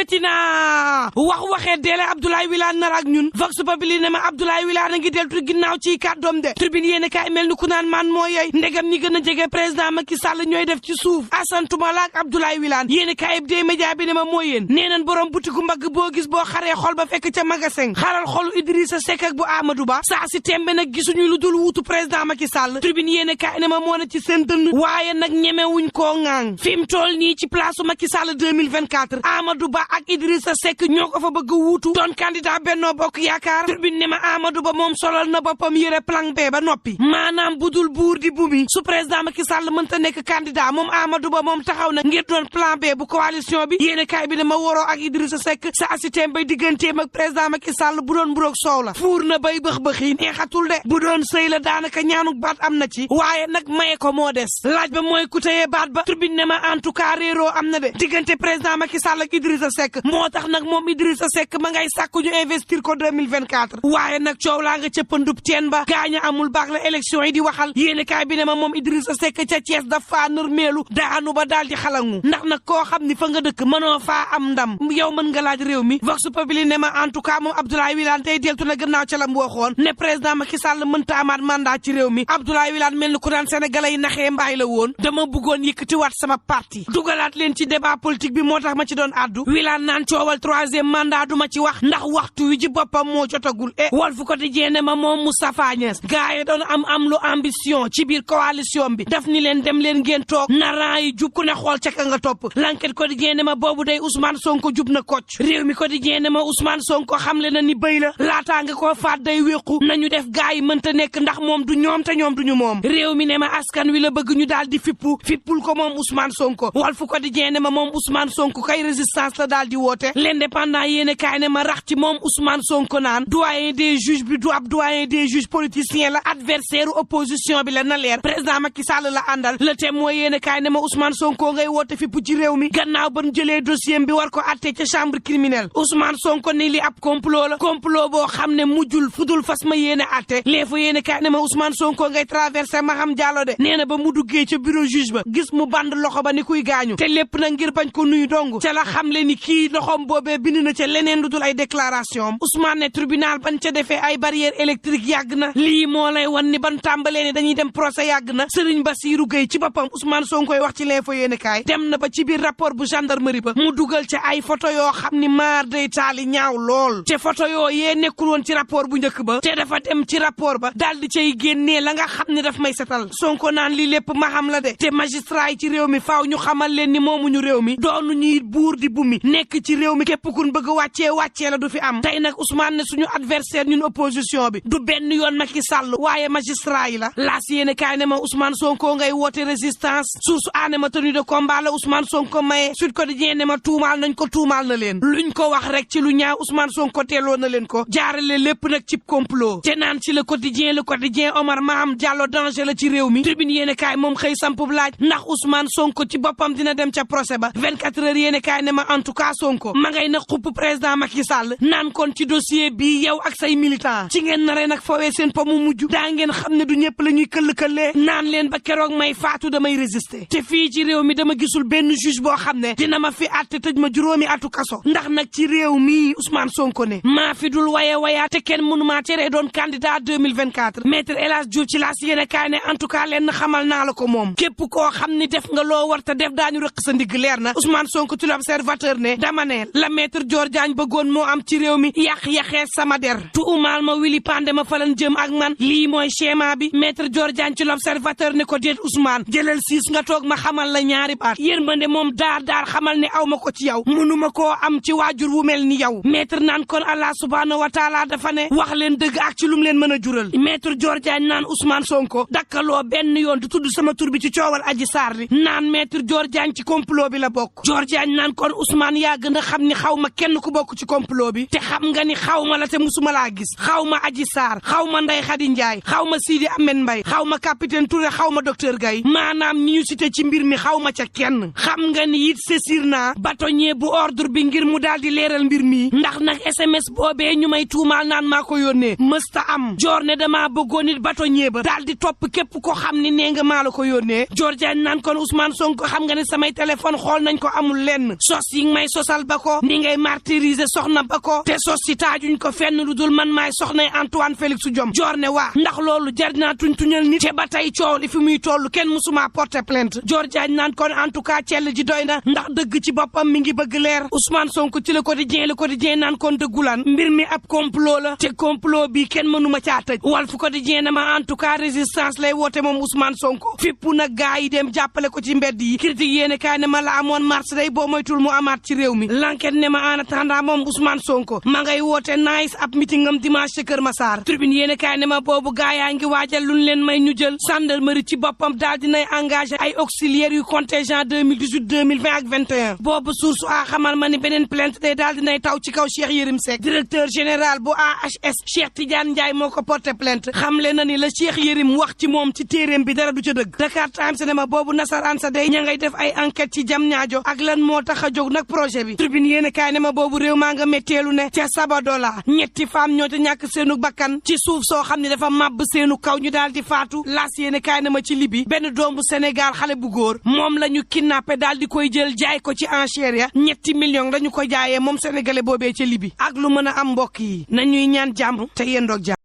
yëkkati naa waxee deele Abdoulaye Wilane nar ak ñun Vox Populi ne ma Abdoulaye Wilane a ngi deltu ginnaaw ci kàddoom de Tribune yéen kaay mel ni ku naan maan moo yey ndegam ñi gën a jege président Macky Sall ñooy def ci suuf asantuma la ak Abdoulaye Wilane yéen kaay des médias bi ne ma mooy yéen nee nañ borom butiku mbagg boo gis boo xaree xol ba fekk ca magasin xaral xolu Idrissa Seck ak bu Amadou Ba saa si tembe nag gisuñu lu dul wuutu président Macky Sall Tribune yéen kaay ne ma moo na ci seen dënn waaye nag ñemewuñ koo ŋaang fi mu toll nii ci place Macky Sall 2024 Amadou Ba ak Idrissa Seck ñoo ko fa bëgg wuutu doon candidat Benno Bokk Yaakaar Tribune ne ma Amadou Ba moom solal na boppam yëre plan B ba noppi maanaam budul buur di bumi su président Macky Sall mënta nekk candidat moom Amadou Ba moom taxaw na ngir doon plan B bu coalition bi yéene kaay bi ne ma waroo ak Idrissa Seck sa asitem bay digganteem ak président Macky Sall bu doon mburoog soow la fuur na bay bëx-bëx yi neexatul de bu doon sëy la daanaka ñaanuk baat am na ci waaye nag maye ko moo des laaj ba mooy ku tëyee baat ba Tribune ne ma en tout cas réeroo am na de diggante président Macky Sall ak Idrissa Seck moo tax nag moom Idrissa Seck ma ngay sàkku ñu investir ko 2024 waaye nag coow laa nga cëppandub teen ba gaaña amul baax la élection yi di waxal yéene kaay bi ne ma moom Idrissa Seck ca Thiès dafa nërmeelu daanu ba daal di xalangu ndax nag koo xam ni fa nga dëkk mënoo faa am ndam yow mën nga laaj réew mi Vox Populi ne ma en tout cas moom Abdoulaye Wilane tey deltu na gannaaw ca la mu waxoon ne président Macky Sall mënta amaat mandat ci réew mi Abdoulaye Wilane mel ni ku daan sénégalais yi naxee mbaay la woon dama bëggoon yëkkatiwaat sama parti dugalaat leen ci débat politique bi moo tax ma ci doon addu Wilane naan coowal troisième mandat du ma ci wax ndax waxtu wi ci boppam moo jotagul Walf Quotidien ne ma moom Moustapha Niasse gars yi doon am lu ambition ci biir coalition bi daf ni leen dem leen ngeen toog naran yi jub ku ne xool ca ka nga topp L'Enquête Quotidien ne ma boobu day Ousmane Sonko jub na kocc Réew mi Quotidien ne ma Ousmane Sonko xamle na ni bëy la laataa nga ko faat day wéqu nañu def gars yi mënta nekk ndax moom du ñoom te ñoom duñu moom Réew mi ne ma askan wi la bëgg ñu daal di fippul ko moom Ousmane Sonko Walf Quotidien ne ma moom Ousmane Sonko kay résistance la daal di woote L'Indépendant yéene kaay ne ma rax ci moom Ousmane Sonko naan doyen des juges bi du ab doyen des juges politiciens la adversaire opposition bi la na leer président Macky Sall la àndal Le Témoin yéene kaay ne ma Ousmane Sonko ngay woote fipp ci réew mi gannaaw ban jëlee dossier bi war ko atte ca chambre criminelle Ousmane Sonko ni li ab complot la complot boo xam ne mujjul fudul fas ma yéene atte L'Info yéene kaay ne ma Ousmane Sonko ngay traversé Maham Diallo de nee na ba mu duggee ca bureau juge ba gis mu band loxo ba ni kuy gaañu te lépp na ngir bañ ko nuyu dong ca la xam le ni kii loxom boobee bind na ca leneen lu dul ay déclaration Ousmane ne tribunal ban ca defee ay barrière électrique yàgg na lii moo lay wan ni ban tàmbalee ne dañuy dem procès yàgg na Serigne Bassirou Gueye ci boppam Ousmane Sonko koy wax ci L'Info yéene kaay dem na ba ci biir rapport bu gendarmerie ba mu dugal ca ay photo yoo xam ni maar day taali ñaaw lool te photo yoo yee nekkul woon ci rapport bu njëkk ba te dafa dem ci rapport ba daal di cay génnee la nga xam ne daf may setal Sonko naan lii lépp ma xam la de te magistrat yi ci réew mi faaw ñu xamal leen ni moomuñu réew mi doonu ñuy buur di bumi nekk ci réew mi képp kun bëgg wàccee la du fi am tey nag Ousmane ne suñu adversaire ñun opposition bi du benn yoon Macky Sall waaye magistrat yi la laas yéene kaay ne ma Ousmane Sonko ngay woote résistance source aané ma tenue de combat la Ousmane Sonko maye Sud Quotidien ne ma tuumaal nañ ko tuumaal na leen luñ ko wax rek ci lu ñaaw Ousmane Sonko teeloo na leen ko jaarale lépp nag ci complot te naan ci le quotidien Omar Maham Diallo danger la ci réew mi Tribune yéene kaay moom xëy sampub laaj ndax Ousmane Sonko ci boppam dina dem ca procès ba 24 heures yéene kaay ne ma en tout cas Sonko ma ngay na xupp président Macky Sall naan kon ci dossier bi yow ak say militant ci ngeen nare nag fawee seen pa mu mujj daa ngeen xam ne du ñëpp la ñuy këll-këllee naan leen ba keroog may faatu damay résister te fii ci réew mi dama gisul benn juge boo xam ne dina ma fi àtte tëj ma juróomi atu kaso ndax nag ci réew mi Ousmane Sonko ne maa fi dul wayaa te kenn mënu maa teree doon candidat 2024 maître El Hadji Diouf ci laas yéene kaay ne en tout cas leen xamal naa la ko moom képp koo xam ni def nga loo war ta def daañu rëq sa ndigg leer na Ousmane Sonko ci l'Observateur ne dama ne la maître Dior Diagne bëggoon moo am ci réew mi yàq-yaxee sama der tu umaal ma wili pande ma falan jëm ak man lii mooy schéma bi maître Dior Diagne ci l'Observateur ne ko déet Ousmane jëlal siis nga toog ma xamal la ñaari baat yërmande moom daar xamal ne aw ma ko ci yow mënuma koo am ci waajur wu mel ni yow maître naan kon Allah subhanahu wa taala dafa ne wax leen dëgg ak ci lum leen mën a jural maître Dior Diagne naan Ousmane Sonko dakkaloo benn yoon du tudd sama tur bi ci coowal Adji Sarr li naan maître Dior Diagne ci complot bi la bokk Dior Diagne naan kon Ousmane yaa gën a xam ni xaw ma kenn ku bokk ci complot bi te xam nga ni xaw ma la te musuma laa gis xaw ma Adji Sarr xaw ma Ndeye Khady Ndiaye xaw ma Sidi Ahmed Mbaye xaw ma capitaine Touré xaw ma docteur Gaye maanaam ñi ñu cité ci mbir mi xaw ma ca kenn xam nga ni it saisir naa bâtonnier bu ordre bi ngir mu daal di leeral mbir mi ndax nag SMS boobee ñu may tuumaal naan maa ko yónnee mësta am joor ne damaa bëggoon it bâtonnier ba daal di topp képp ko xam ni nee nga maa la ko yónnee Dior Diagne naan kon Ousmane Sonko xam nga ne samay téléphone xool nañ ko amul lenn sos yi may sosal ba ko ni ngay martyriser soxna ba ko te sos si taajuñ ko fenn lu dul man maay soxnay Antoine Félix Diome joor ne waa ndax loolu jar naa tuñal nit te ba tey coow li fi muy toll kenn musuma porter plainte Dior Diagne naan kon en tout cas cell ji doy na ndax dëgg ci boppam mi ngi bëgg leer Ousmane Sonko ci Le Quotidien naan kon dëggulaan mbir mi ab complot la te complot bi kenn mënuma caa tëj Walf Quotidien na ma en tout cas résistance lay woote moom Ousmane Sonko fippu nag gaa yi dem jàppale ko ci mbedd yi critique yéene kaay ne ma la amoon mars day boo moytul mu amaat ci réew mi l'enquête ne ma en attendant moom Ousmane Sonko ma ngay woote nice ab meeting am dimanche ca Kër Massar Tribune yéene kaay ne ma boobu gaa yaa ngi waajal luñ leen may ñu jël gendarmerie ci boppam daal dinay engagé ay auxiliaires yu contingent 2018 2020 ak 21 boobu source a xamal ma ni beneen plainte day daal dinay taw ci kaw Cheikh Yérim Seck directeur général bu AHS Cheikh Tidiane Ndiaye moo ko porté plainte xamle na ni la Cheikh Yérim wax ci moom ci téeréem bi dara du ca dëgg Dakar Times ne ma boobu nasaraan sa day ña ngay def ay enquête ci jam ñaajo ak lan moo tax a jóg nag projet bi Tribune yéen kaay ne ma boobu réew maa nga metteelu ne ca Sabadola ñetti femme ñoo ca ñàkk seenu bakkan ci suuf soo xam ne dafa màbb seenu kaw ñu daal di faatu laas yéen kaay ne ma ci Libi benn doomu Sénégal xale bu góor moom la ñu kidnappé daal di koy jël jaay ko ci enchère ya 3 millions dañu ko jaayee moom sénégalais boobee ca Libi ak lu mën a am mbokk yi nañuy ñaan jàmm te yendoog jàmm